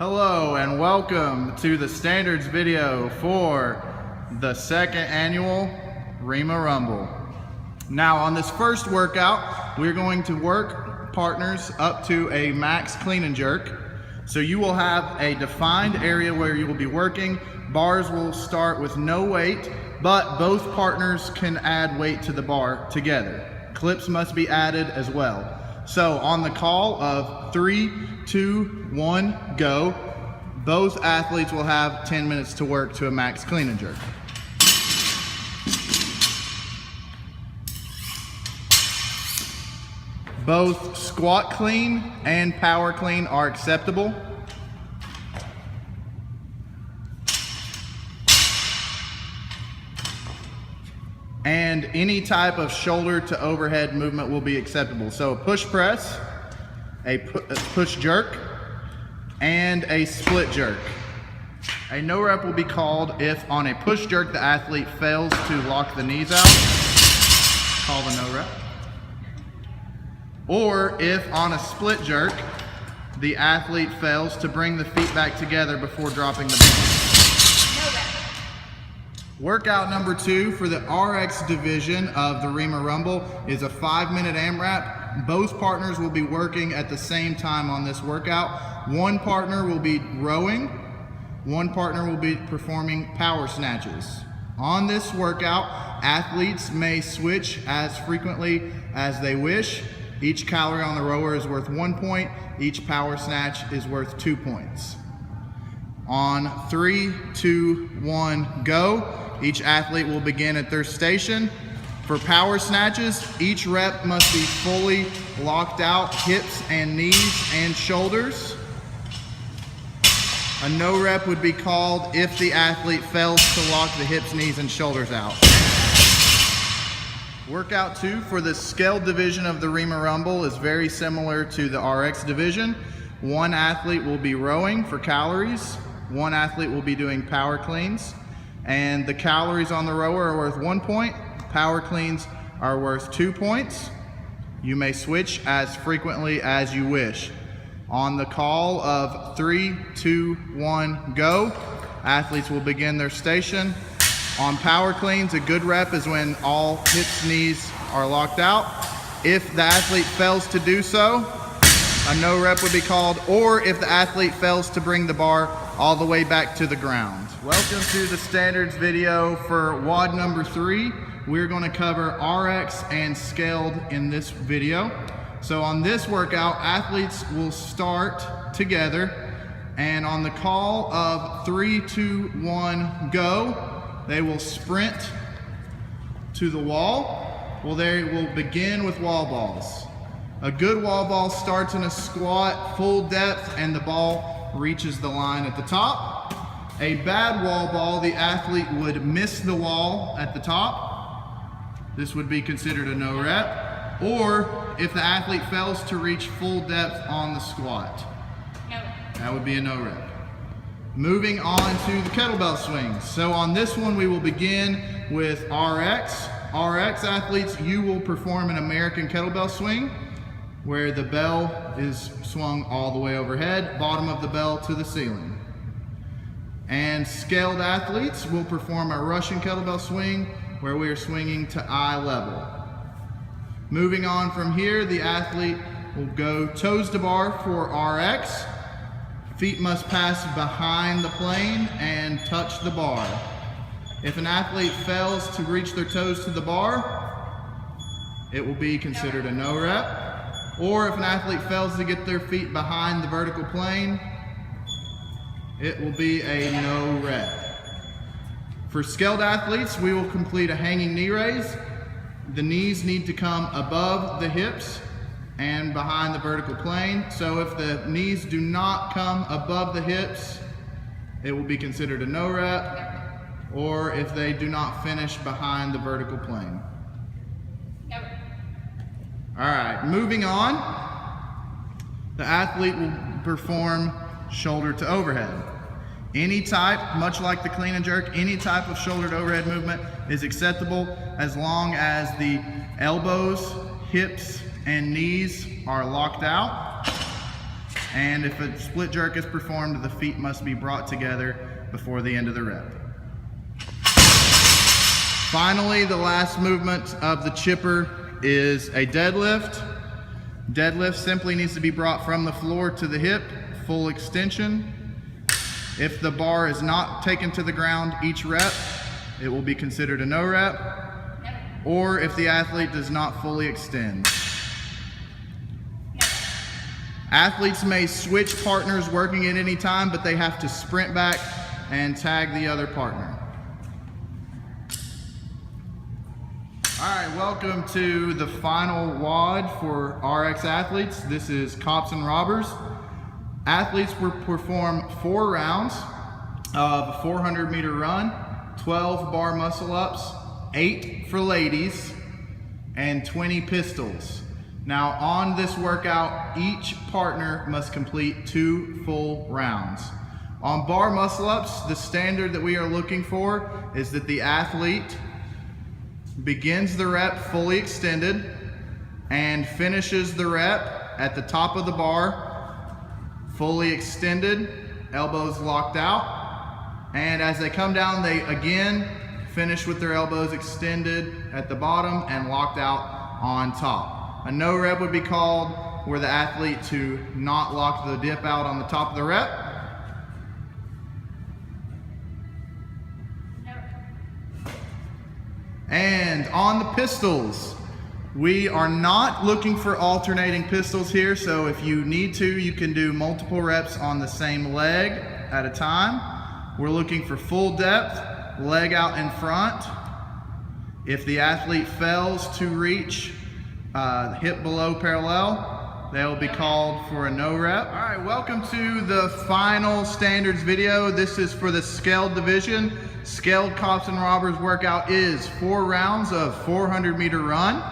Hello and welcome to the standards video for the second annual Rhema Rumble. Now on this first workout, we're going to work partners up to a max clean and jerk. So you will have a defined area where you will be working. Bars will start with no weight, but both partners can add weight to the bar together. Clips must be added as well. So on the call of 3, 2, 1, go, both athletes will have 10 minutes to work to a max clean and jerk. Both squat clean and power clean are acceptable. And any type of shoulder to overhead movement will be acceptable. So a push press, a push jerk, and a split jerk. A no rep will be called if on a push jerk the athlete fails to lock the knees out, call the no rep. Or if on a split jerk the athlete fails to bring the feet back together before dropping the bar. Workout number 2 for the RX division of the Rhema Rumble is a 5-minute AMRAP. Both partners will be working at the same time on this workout. One partner will be rowing, one partner will be performing power snatches. On this workout, athletes may switch as frequently as they wish. Each calorie on the rower is worth 1 point. Each power snatch is worth 2 points. On 3, 2, 1, go. Each athlete will begin at their station. For power snatches, each rep must be fully locked out, hips and knees and shoulders. A no rep would be called if the athlete fails to lock the hips, knees, and shoulders out. Workout 2 for the scaled division of the Rhema Rumble is very similar to the RX division. One athlete will be rowing for calories. One athlete will be doing power cleans. And the calories on the rower are worth 1 point. Power cleans are worth 2 points. You may switch as frequently as you wish. On the call of 3, 2, 1, go, athletes will begin their station. On power cleans, a good rep is when all hips, knees are locked out. If the athlete fails to do so, a no rep would be called, or if the athlete fails to bring the bar all the way back to the ground. Welcome to the standards video for WOD number 3. We're going to cover RX and scaled in this video. So on this workout, athletes will start together, and on the call of 3, 2, 1, go, they will sprint to the wall. Well, they will begin with wall balls. A good wall ball starts in a squat, full depth, and the ball reaches the line at the top. A bad wall ball, the athlete would miss the wall at the top. This would be considered a no rep. Or if the athlete fails to reach full depth on the squat, that would be a no rep. Moving on to the kettlebell swings. So on this one, we will begin with RX. RX athletes, you will perform an American kettlebell swing where the bell is swung all the way overhead, bottom of the bell to the ceiling. And scaled athletes will perform a Russian kettlebell swing where we are swinging to eye level. Moving on from here, the athlete will go toes to bar for RX. Feet must pass behind the plane and touch the bar. If an athlete fails to reach their toes to the bar, it will be considered a no rep. Or if an athlete fails to get their feet behind the vertical plane, it will be a no rep. For scaled athletes, we will complete a hanging knee raise. The knees need to come above the hips and behind the vertical plane. So if the knees do not come above the hips, it will be considered a no rep. Or if they do not finish behind the vertical plane. All right, moving on. The athlete will perform shoulder to overhead. Any type, much like the clean and jerk, any type of shoulder to overhead movement is acceptable as long as the elbows, hips, and knees are locked out. And if a split jerk is performed, the feet must be brought together before the end of the rep. Finally, the last movement of the chipper is a deadlift. Deadlift simply needs to be brought from the floor to the hip, full extension. If the bar is not taken to the ground each rep, it will be considered a no rep, or if the athlete does not fully extend. Athletes may switch partners working at any time, but they have to sprint back and tag the other partner. All right, welcome to the final WOD for RX athletes. This is cops and robbers. Athletes will perform 4 rounds of a 400-meter run, 12 bar muscle ups, 8 for ladies, and 20 pistols. Now on this workout, each partner must complete 2 full rounds. On bar muscle ups, the standard that we are looking for is that the athlete begins the rep fully extended and finishes the rep at the top of the bar, fully extended, elbows locked out. And as they come down, they again finish with their elbows extended at the bottom and locked out on top. A no rep would be called where the athlete to not lock the dip out on the top of the rep. And on the pistols, we are not looking for alternating pistols here, so if you need to, you can do multiple reps on the same leg at a time. We're looking for full depth, leg out in front. If the athlete fails to reach hip below parallel, they'll be called for a no rep. All right, welcome to the final standards video. This is for the scaled division. Scaled cops and robbers workout is 4 rounds of 400-meter run,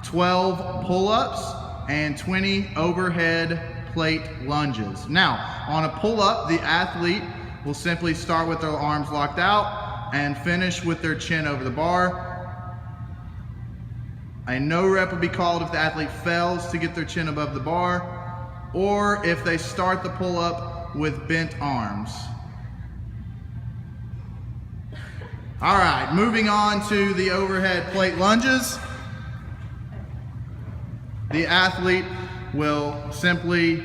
12 pull-ups, and 20 overhead plate lunges. Now, on a pull-up, the athlete will simply start with their arms locked out and finish with their chin over the bar. A no rep will be called if the athlete fails to get their chin above the bar, or if they start the pull-up with bent arms. All right, moving on to the overhead plate lunges. The athlete will simply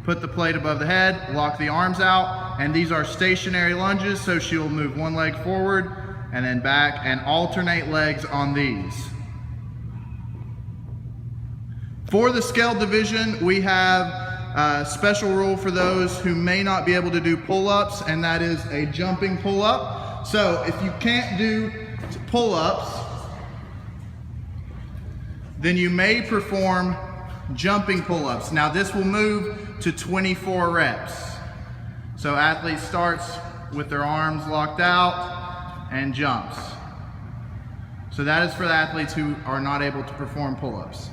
put the plate above the head, lock the arms out, and these are stationary lunges, so she will move one leg forward and then back and alternate legs on these. For the scaled division, we have a special rule for those who may not be able to do pull-ups, and that is a jumping pull-up. So if you can't do pull-ups, then you may perform jumping pull-ups. Now this will move to 24 reps. So athlete starts with their arms locked out and jumps. So that is for the athletes who are not able to perform pull-ups.